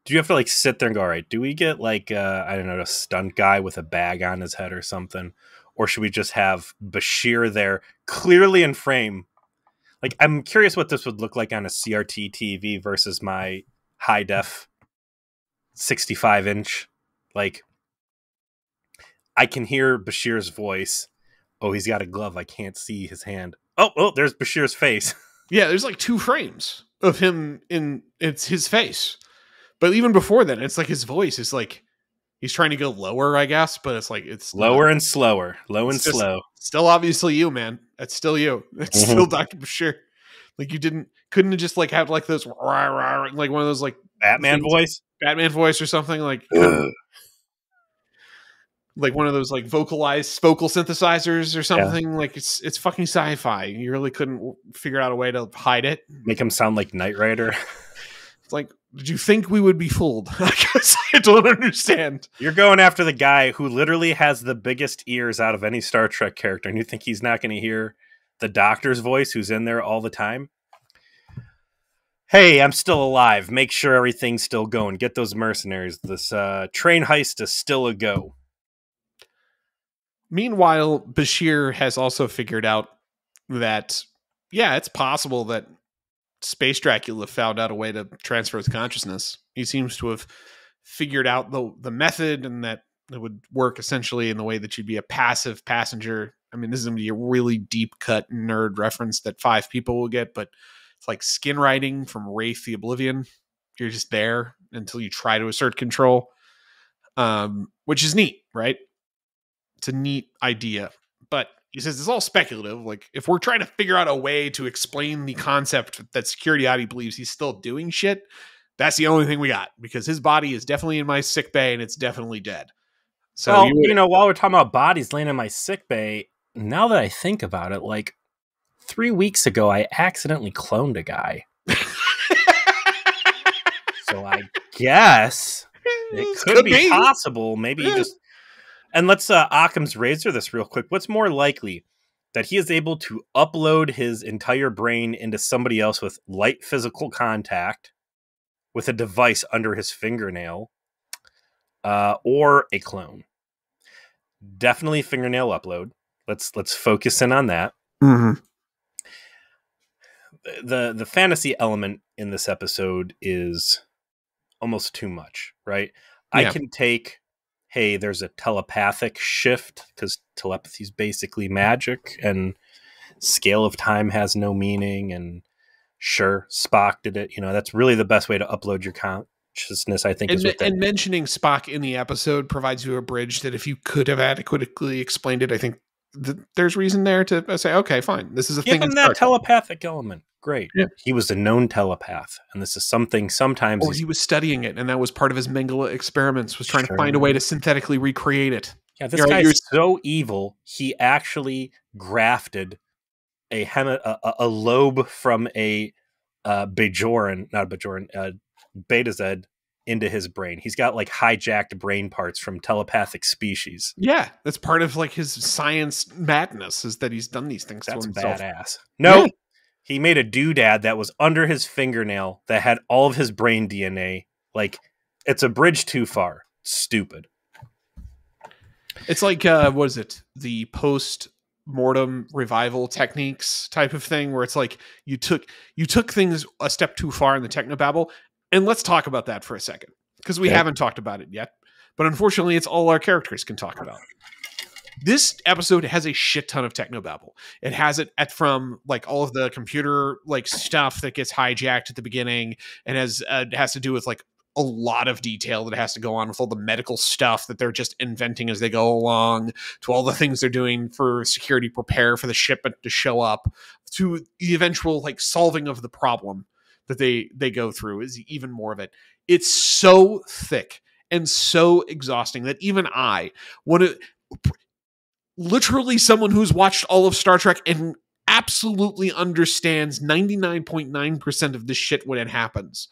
do you have to like sit there and go, all right, do we get like I don't know, a stunt guy with a bag on his head or something? Or should we just have Bashir there clearly in frame? Like, I'm curious what this would look like on a CRT TV versus my high def 65-inch. Like, I can hear Bashir's voice. Oh, he's got a glove. I can't see his hand. Oh, there's Bashir's face. Yeah, there's like 2 frames of him it's his face. But even before that, it's like his voice is like he's trying to go lower, I guess, but it's like it's lower and slower, low and slow. Still obviously you, man. That's still you. It's still Dr. Bashir. Like you couldn't have just like had like those like one of those like Batman voice or something like like one of those like vocal synthesizers or something. Yeah. Like it's fucking sci-fi. You really couldn't figure out a way to hide it. Make him sound like Knight Rider. It's like, did you think we would be fooled? I guess I don't understand. You're going after the guy who literally has the biggest ears out of any Star Trek character, and you think he's not going to hear the Doctor's voice who's in there all the time? Hey, I'm still alive. Make sure everything's still going. Get those mercenaries. This train heist is still a go. Meanwhile, Bashir has also figured out that, yeah, it's possible that Space Dracula found out a way to transfer his consciousness. He seems to have figured out the method, and that it would work essentially in the way that you'd be a passive passenger. I mean, this is going to be a really deep cut nerd reference that 5 people will get, but it's like skin writing from Wraith the Oblivion. You're just there until you try to assert control, which is neat, right? It's a neat idea, but he says it's all speculative. Like, if we're trying to figure out a way to explain the concept that Security believes he's still doing shit, that's the only thing we got, because his body is definitely in my sick bay and it's definitely dead. So, well, while we're talking about bodies laying in my sick bay, now that I think about it, like 3 weeks ago, I accidentally cloned a guy. So I guess it could be possible. Maybe you just... And let's Occam's razor this real quick. What's more likely? That he is able to upload his entire brain into somebody else with light physical contact with a device under his fingernail, or a clone? Definitely fingernail upload. Let's focus in on that. Mm-hmm. The fantasy element in this episode is almost too much, right? Yeah. I can take... hey, there's a telepathic shift because telepathy is basically magic and scale of time has no meaning. And sure, Spock did it. That's really the best way to upload your consciousness, I think. And mentioning Spock in the episode provides you a bridge that if you could have adequately explained it, I think there's reason there to say, okay, fine. This is a thing. Give him that telepathic element. Great. Yeah. He was a known telepath, and this is something sometimes... Or he was studying it, and that was part of his Mengele experiments, was trying to find a way to synthetically recreate it. Yeah, this guy's so evil, he actually grafted a lobe from a Beta Z into his brain. He's got like hijacked brain parts from telepathic species. Yeah, that's part of like his science madness, is that he's done these things to himself. Badass. No. Yeah. He made a doodad that was under his fingernail that had all of his brain DNA. Like, it's a bridge too far. Stupid. It's like, what is it? The post-mortem revival techniques type of thing, where it's like you took things a step too far in the technobabble. And let's talk about that for a second, because we haven't talked about it yet. But unfortunately, it's all our characters can talk about. This episode has a shit ton of technobabble. It has it from like all of the computer like stuff that gets hijacked at the beginning, and has to do with like a lot of detail that has to go on with all the medical stuff that they're just inventing as they go along, to all the things they're doing for security prepare for the shipment to show up, to the eventual like solving of the problem that they go through is even more of it. It's so thick and so exhausting that even I want to... literally someone who's watched all of Star Trek and absolutely understands 99.9% of this shit when it happens,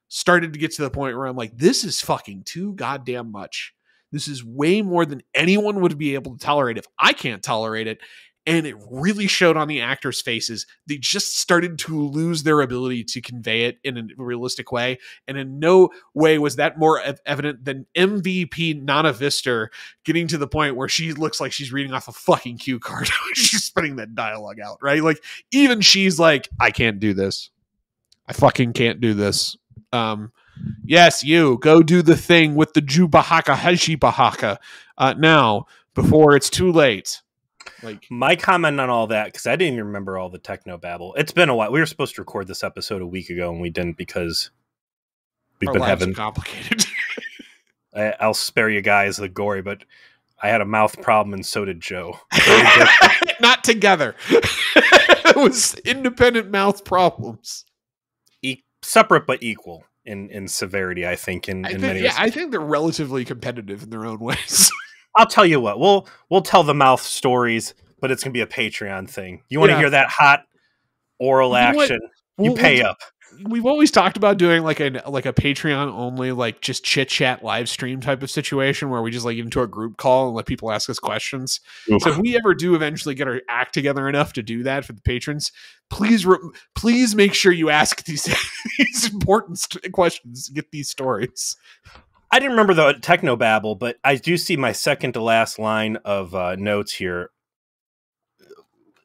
started to get to the point where I'm like, this is fucking too goddamn much. This is way more than anyone would be able to tolerate if I can't tolerate it. And it really showed on the actors' faces. They just started to lose their ability to convey it in a realistic way. And in no way was that more evident than MVP Nana Vister getting to the point where she looks like she's reading off a fucking cue card. She's spitting that dialogue out, right? Like, even she's like, I can't do this. I fucking can't do this. Yes, you go do the thing with the Jubahaka Hashi Bahaka now before it's too late. Like, my comment on all that, because I didn't even remember all the techno babble. It's been a while. We were supposed to record this episode a week ago, and we didn't because we've been having complicated. I'll spare you guys the gory, but I had a mouth problem, and so did Joe. Not together. It was independent mouth problems. Separate but equal in severity, I think. In many respects. I think they're relatively competitive in their own ways. I'll tell you what, we'll tell the mouth stories, but it's gonna be a Patreon thing. You want to hear that hot oral action? You pay up. We've always talked about doing like a Patreon only, like just chit chat live stream type of situation where we just like get into a group call and let people ask us questions. Oof. So if we ever do eventually get our act together enough to do that for the patrons, please make sure you ask these important questions, get these stories. I didn't remember the technobabble, but I do see my second to last line of notes here.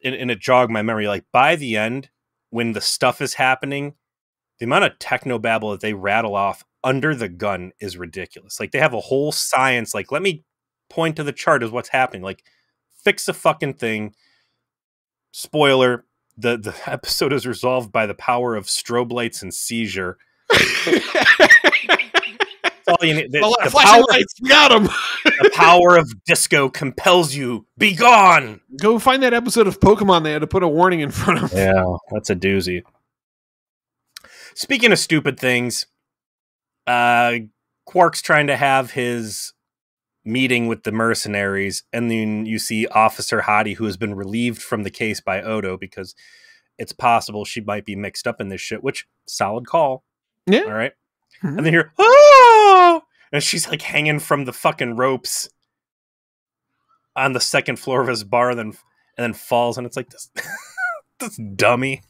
And it jogged my memory. Like, by the end, when the stuff is happening, the amount of technobabble that they rattle off under the gun is ridiculous. Like, they have a whole science. Like, let me point to the chart as what's happening. Like, fix the fucking thing. Spoiler, the episode is resolved by the power of strobe lights and seizure. All you need. Lights, we got them. The power of disco compels you. Be gone. Go find that episode of Pokemon they had to put a warning in front of. Yeah, that's a doozy. Speaking of stupid things, Quark's trying to have his meeting with the mercenaries, and then you see Officer Hottie, who has been relieved from the case by Odo because it's possible she might be mixed up in this shit, which, solid call. Yeah. All right. Mm-hmm. And then you're, oh! And she's like hanging from the fucking ropes on the second floor of his bar, and then falls, and it's like, this dummy.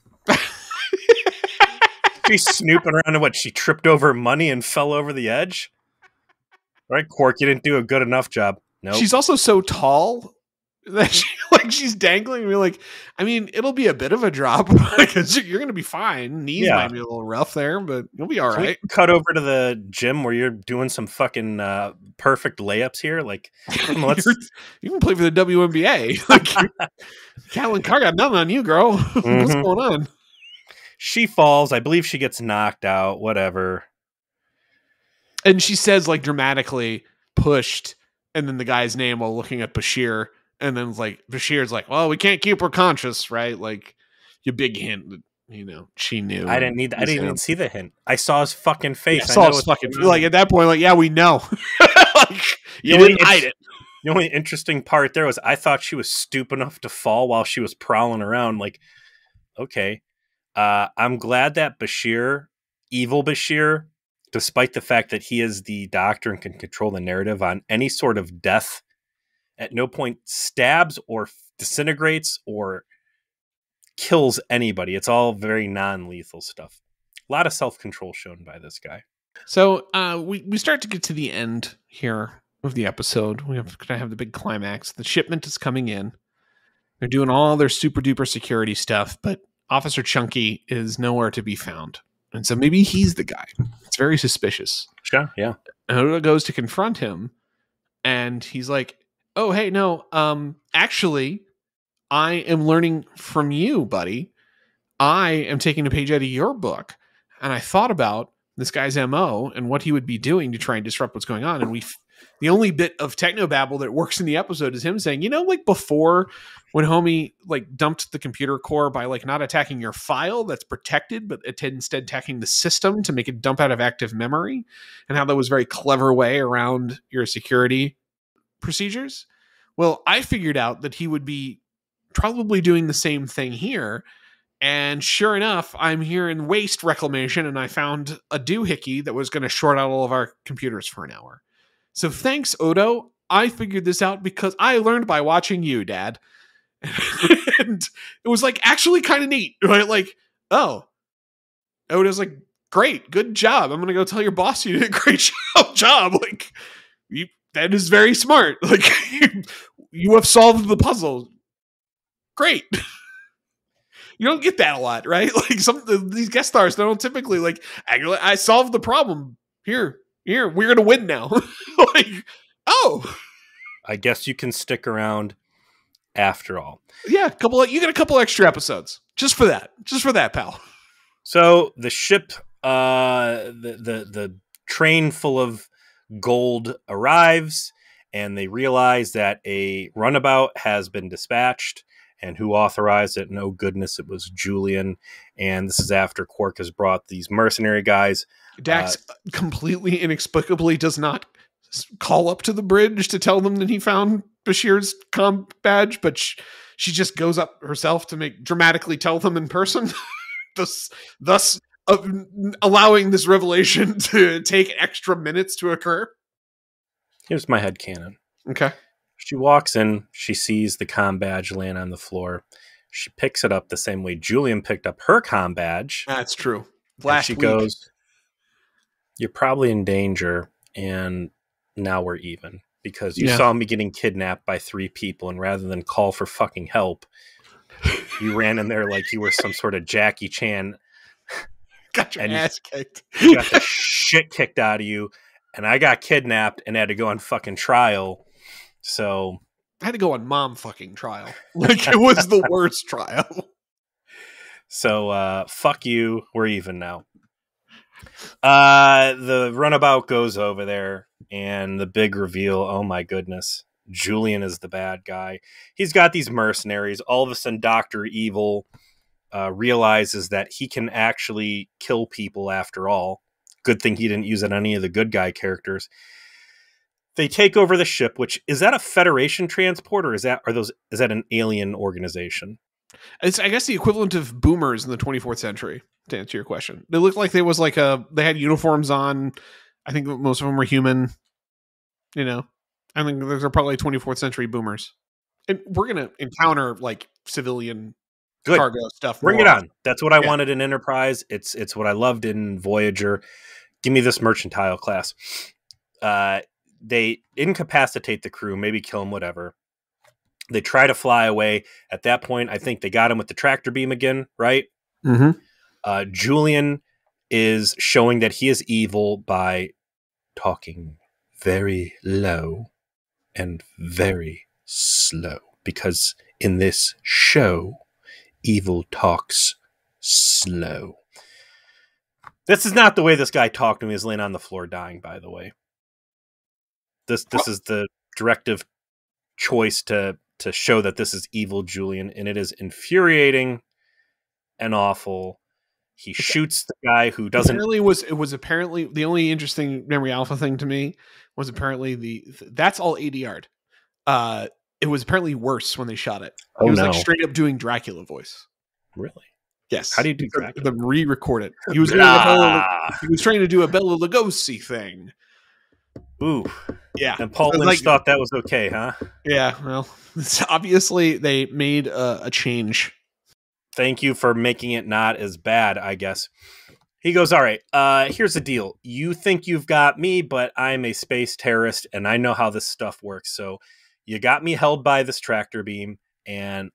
She's snooping around, and what, she tripped over money and fell over the edge? All right, Quark, you didn't do a good enough job. No. Nope. She's also so tall that she's dangling. We're like, I mean, it'll be a bit of a drop because you're going to be fine. Knees might be a little rough there, but you'll be all right. Cut over to the gym where you're doing some fucking perfect layups here. Like, you can play for the WNBA. Like, Catelyn Carr got nothing on you, girl. Mm-hmm. What's going on? She falls. I believe she gets knocked out. Whatever. And she says, like, dramatically pushed, and then the guy's name while looking at Bashir. And then like Bashir's like, well, we can't keep her conscious, right? Like, your big hint that, she knew. I didn't even see the hint. I saw his fucking face. I saw his fucking like at that point, like, yeah, we know. Like, you didn't hide it. The only interesting part there was I thought she was stupid enough to fall while she was prowling around. Like, okay. I'm glad that Bashir, evil Bashir, despite the fact that he is the doctor and can control the narrative on any sort of death, at no point stabs or disintegrates or kills anybody. It's all very non-lethal stuff. A lot of self-control shown by this guy. So we start to get to the end here of the episode. We have to have the big climax. The shipment is coming in. They're doing all their super duper security stuff, but Officer Chunky is nowhere to be found. And so maybe he's the guy. It's very suspicious. Sure, yeah. And Odo goes to confront him, and he's like, oh, hey, no, actually, I am learning from you, buddy. I am taking a page out of your book, and I thought about this guy's MO and what he would be doing to try and disrupt what's going on. And the only bit of technobabble that works in the episode is him saying, like before when homie like dumped the computer core by like not attacking your file that's protected, but instead attacking the system to make it dump out of active memory, and how that was a very clever way around your security procedures. Well, I figured out that he would be probably doing the same thing here. And sure enough, I'm here in waste reclamation, and I found a doohickey that was going to short out all of our computers for an hour. So thanks, Odo. I figured this out because I learned by watching you, Dad. And it was like actually kind of neat, right? Like, oh, Odo's like, great, good job. I'm gonna go tell your boss you did a great job. Like, that is very smart. Like, you have solved the puzzle. Great. You don't get that a lot, right? Like these guest stars, they don't typically like. I solved the problem. Here, we're gonna win now. Like, oh, I guess you can stick around after all. Yeah, you get a couple extra episodes just for that, pal. So the ship, the train full of gold arrives, and they realize that a runabout has been dispatched. And who authorized it? No goodness, it was Julian. And this is after Quark has brought these mercenary guys. Dax completely inexplicably does not call up to the bridge to tell them that he found Bashir's comm badge, but she just goes up herself to dramatically tell them in person, thus allowing this revelation to take extra minutes to occur. Here's my headcanon. Okay. She walks in, she sees the comm badge laying on the floor. She picks it up the same way Julian picked up her comm badge. That's true. Last week. Goes, "You're probably in danger, and now we're even. Because you saw me getting kidnapped by 3 people, and rather than call for fucking help, you ran in there like you were some sort of Jackie Chan. Got your ass kicked. You got the shit kicked out of you, and I got kidnapped and had to go on fucking trial. So I had to go on mom fucking trial. Like, it was the worst trial. So fuck you. We're even now." The runabout goes over there, and the big reveal, oh my goodness, Julian is the bad guy. He's got these mercenaries. All of a sudden, Dr. Evil realizes that he can actually kill people after all. Good thing he didn't use it on any of the good guy characters. They take over the ship, which is that a Federation transport, or is that an alien organization? It's, I guess, the equivalent of boomers in the 24th century, to answer your question. They looked like they had uniforms on. I think most of them were human. You know, I think those are probably 24th century boomers. And we're going to encounter like civilian cargo stuff. Bring it on. That's what I wanted in Enterprise. It's what I loved in Voyager. Give me this mercantile class. They incapacitate the crew, maybe kill them, whatever. They try to fly away. At that point, I think they got him with the tractor beam again, right? Mm-hmm. Julian is showing that he is evil by talking very low and very slow. Because in this show, evil talks slow. This is not the way this guy talked to me. He's laying on the floor dying, by the way. This is the directive choice to show that this is evil Julian, and it is infuriating and awful. He shoots the guy who doesn't. It was apparently the only interesting Memory Alpha thing to me was apparently that's all ADR'd. It was apparently worse when they shot it. Oh, it was like straight up doing Dracula voice. Really? Yes. How do you do Dracula? The re-record it. He was trying to do a Bela Lugosi thing. Ooh. Yeah. And Paul Lynch thought that was okay, huh? Yeah. Well, obviously they made a change. Thank you for making it not as bad, I guess. He goes, all right, here's the deal. You think you've got me, but I'm a space terrorist, and I know how this stuff works. So you got me held by this tractor beam, and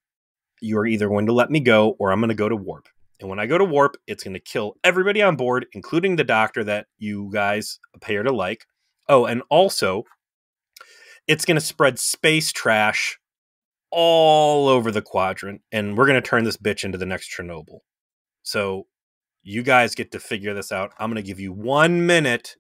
you're either going to let me go, or I'm going to go to warp. And when I go to warp, it's going to kill everybody on board, including the doctor that you guys appear to like. Oh, and also, it's going to spread space trash all over the quadrant, and we're going to turn this bitch into the next Chernobyl. So you guys get to figure this out. I'm going to give you 1 minute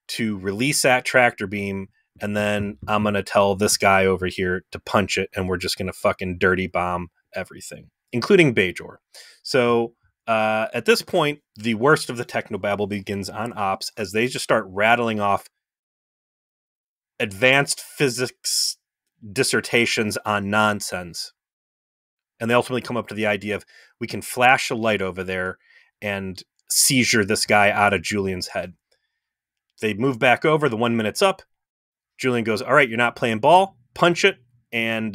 to release that tractor beam, and then I'm going to tell this guy over here to punch it, and we're just going to fucking dirty bomb everything, including Bajor. So at this point, the worst of the technobabble begins on Ops as they just start rattling off advanced physics dissertations on nonsense. And they ultimately come up to the idea of we can flash a light over there and seizure this guy out of Julian's head. They move back over. The 1 minute's up. Julian goes, all right, you're not playing ball, punch it. And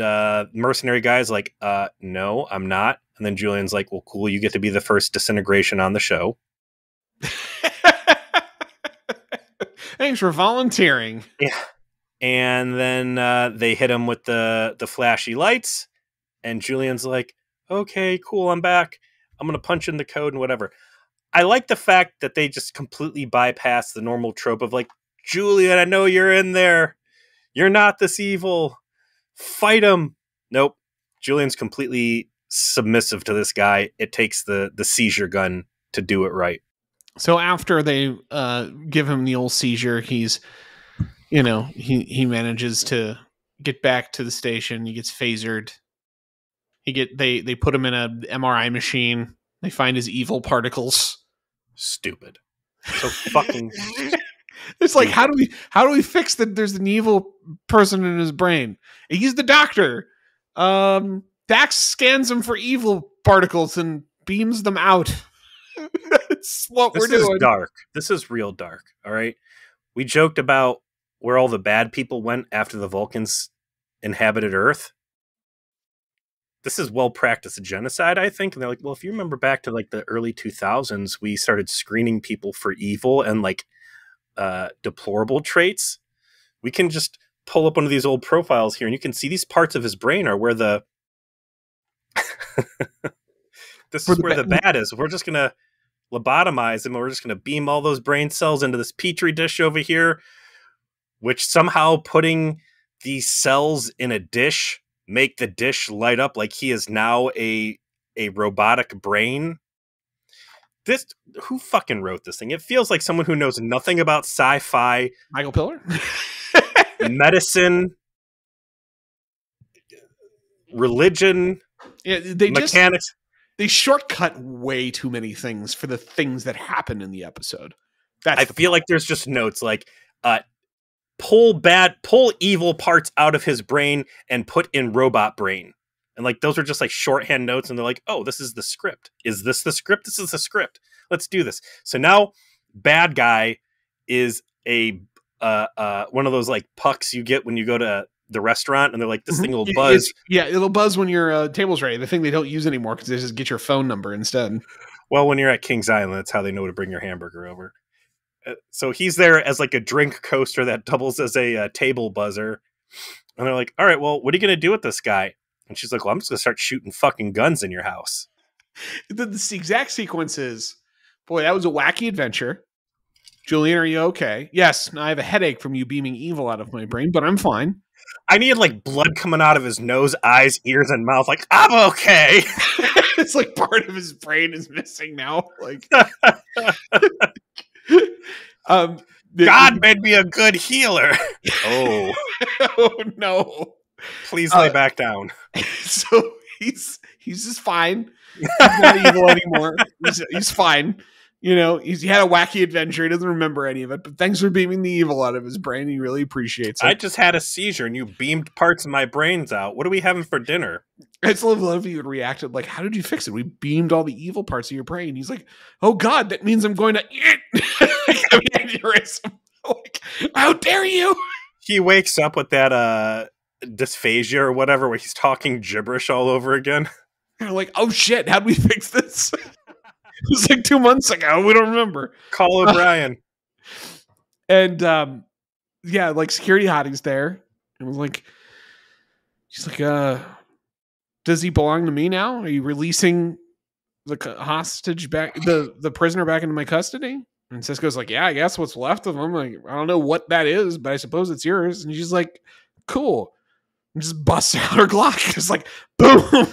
mercenary guy's like, no, I'm not. And then Julian's like, well, cool, you get to be the first disintegration on the show. Thanks for volunteering. Yeah. And then they hit him with the flashy lights. And Julian's like, okay, cool, I'm back. I'm going to punch in the code and whatever. I like the fact that they just completely bypass the normal trope of like, Julian, I know you're in there. You're not this evil. Fight him. Nope. Julian's completely submissive to this guy. It takes the seizure gun to do it right. So after they give him the old seizure, he's, he manages to get back to the station. He gets phasered. They put him in a MRI machine. They find his evil particles. Stupid. So fucking. It's like, how do we fix that? There's an evil person in his brain. He's the doctor. Dax scans him for evil particles and beams them out. That's what we're doing. This is dark. This is real dark. All right. We joked about where all the bad people went after the Vulcans inhabited Earth. This is well practiced genocide, I think. And they're like, well, if you remember back to like the early 2000s, we started screening people for evil and like deplorable traits. We can just pull up one of these old profiles here and you can see these parts of his brain are where the this is where the bad is. We're just gonna lobotomize him and we're just gonna beam all those brain cells into this petri dish over here, which somehow putting these cells in a dish make the dish light up like he is now a robotic brain. This, who fucking wrote this thing? It feels like someone who knows nothing about sci-fi. Michael Piller? Medicine, religion, mechanics. They shortcut way too many things for the things that happen in the episode. I feel like there's just notes like pull evil parts out of his brain and put in robot brain. And like those are just like shorthand notes and they're like, oh, this is the script. Is this the script? This is the script. Let's do this. So now bad guy is a one of those like pucks you get when you go to the restaurant and they're like, this thing will buzz. It'll buzz when your table's ready. The thing they don't use anymore because they just get your phone number instead. Well, when you're at Kings Island, that's how they know to bring your hamburger over. So he's there as like a drink coaster that doubles as a table buzzer. And they're like, all right, well, what are you going to do with this guy? And she's like, well, I'm just going to start shooting fucking guns in your house. The exact sequence is, boy, that was a wacky adventure. Julian, are you okay? Yes, I have a headache from you beaming evil out of my brain, but I'm fine. I needed like blood coming out of his nose, eyes, ears, and mouth. Like, I'm okay. It's like part of his brain is missing now. Like, God made me a good healer. Oh. Oh no. Please lay back down. So he's just fine. He's not evil anymore. He's fine. You know, he had a wacky adventure. He doesn't remember any of it, but thanks for beaming the evil out of his brain. He really appreciates it. I just had a seizure and you beamed parts of my brains out. What are we having for dinner? It's a little if you had reacted like, how did you fix it? We beamed all the evil parts of your brain. He's like, oh God, that means I'm going to aneurysm. Like, how dare you? He wakes up with that dysphagia or whatever where he's talking gibberish all over again. You're like, oh shit, how'd we fix this? It was like 2 months ago. We don't remember. Call O'Brien. And yeah, like security hottie's there. And was like, she's like, does he belong to me now? Are you releasing the hostage back, the prisoner back into my custody? And Cisco's like, yeah, I guess what's left of him. Like, I don't know what that is, but I suppose it's yours. And she's like, cool. And just busts out her Glock. Just like, boom.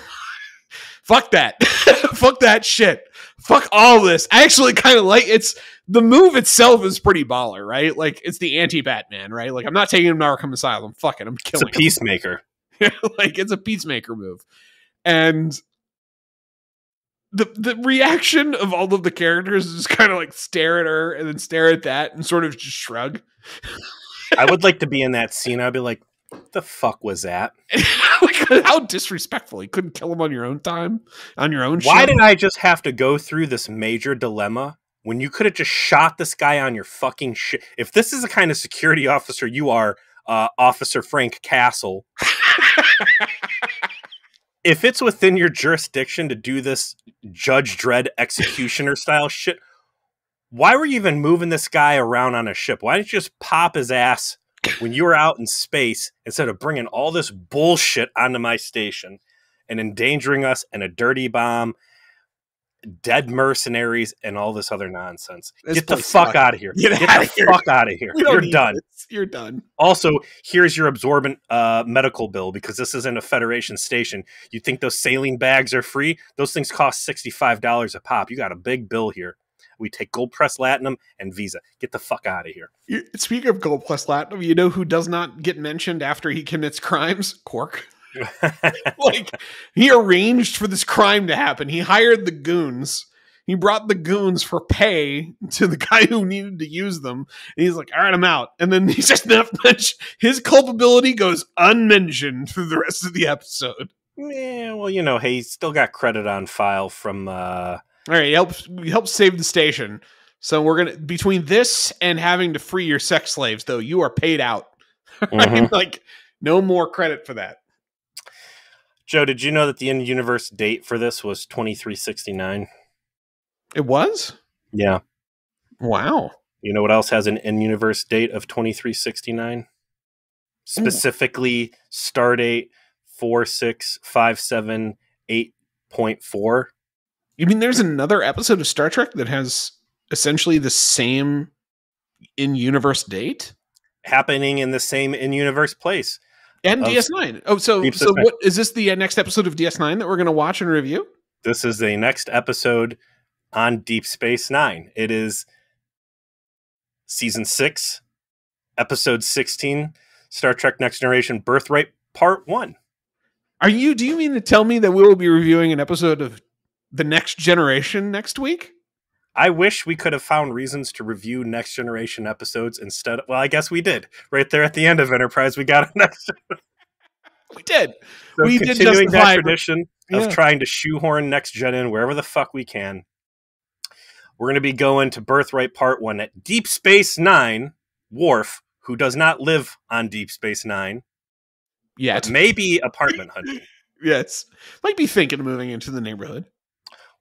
Fuck that. Fuck that shit. Fuck all this. I actually kind of like it's the move itself is pretty baller, right? Like it's the anti-Batman, right? Like I'm not taking him to Arkham Asylum. Fuck it. I'm killing him. It's a peacemaker. Like it's a peacemaker move. And the reaction of all of the characters is just kind of like stare at her and then stare at that and sort of just shrug. I would like to be in that scene. I'd be like, what the fuck was that? Like, how disrespectful. You couldn't kill him on your own time, on your own show. Why did I just have to go through this major dilemma when you could have just shot this guy on your fucking shit? If this is the kind of security officer you are, Officer Frank Castle. If it's within your jurisdiction to do this Judge Dredd executioner style shit, why were you even moving this guy around on a ship? Why didn't you just pop his ass when you were out in space instead of bringing all this bullshit onto my station and endangering us and a dirty bomb, dead mercenaries, and all this other nonsense? Get the fuck out of here. Get the fuck out of here. You're done. You're done. Also, here's your absorbent medical bill, because this isn't a Federation station. You think those saline bags are free? Those things cost $65 a pop. You got a big bill here. We take Gold Press Platinum and Visa. Get the fuck out of here. Speaking of Gold Plus Platinum, you know who does not get mentioned after he commits crimes? Quark. Like, he arranged for this crime to happen. He hired the goons. He brought the goons for pay to the guy who needed to use them. And he's like, all right, I'm out. And then he's just not much. His culpability goes unmentioned for the rest of the episode. Yeah, well, you know, hey, he's still got credit on file from... All right, he helps save the station. So we're going to... Between this and having to free your sex slaves, though, you are paid out. Right? Like, no more credit for that. Joe, did you know that the in-universe date for this was 2369? It was? Yeah. Wow. You know what else has an in-universe date of 2369? Specifically, stardate 46578.4. You mean there's another episode of Star Trek that has essentially the same in-universe date? Happening in the same in-universe place. And DS9. Oh, so what is this, the next episode of DS9 that we're going to watch and review? This is the next episode on Deep Space Nine. It is Season 6, Episode 16, Star Trek Next Generation Birthright, Part 1. Do you mean to tell me that we will be reviewing an episode of The Next Generation next week? I wish we could have found reasons to review Next Generation episodes instead of, well, I guess we did. Right there at the end of Enterprise, we got a Next Generation. We did. So we continuing that tradition of trying to shoehorn Next Gen in wherever the fuck we can. We're going to be going to Birthright Part 1 at Deep Space Nine. Worf, who does not live on Deep Space Nine, yet maybe apartment hunting. Yes. Might be thinking of moving into the neighborhood.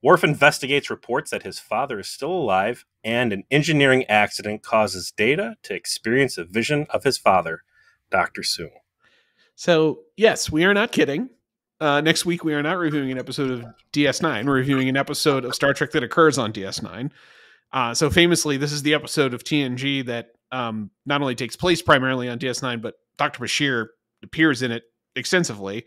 Worf investigates reports that his father is still alive, and an engineering accident causes Data to experience a vision of his father, Dr. Soong. So, yes, we are not kidding. Next week, we are not reviewing an episode of DS9. We're reviewing an episode of Star Trek that occurs on DS9. So famously, this is the episode of TNG that not only takes place primarily on DS9, but Dr. Bashir appears in it extensively.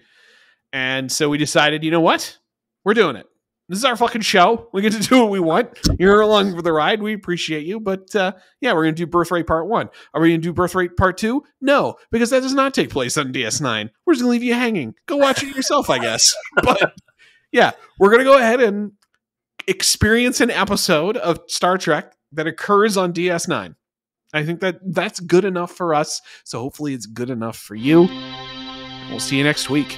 And so we decided, you know what? We're doing it. This is our fucking show. We get to do what we want. You're along for the ride. We appreciate you. But yeah, we're going to do Birthright Part 1. Are we going to do Birthright Part 2? No, because that does not take place on DS9. We're just going to leave you hanging. Go watch it yourself, I guess. But yeah, we're going to go ahead and experience an episode of Star Trek that occurs on DS9. I think that's good enough for us. So hopefully it's good enough for you. We'll see you next week.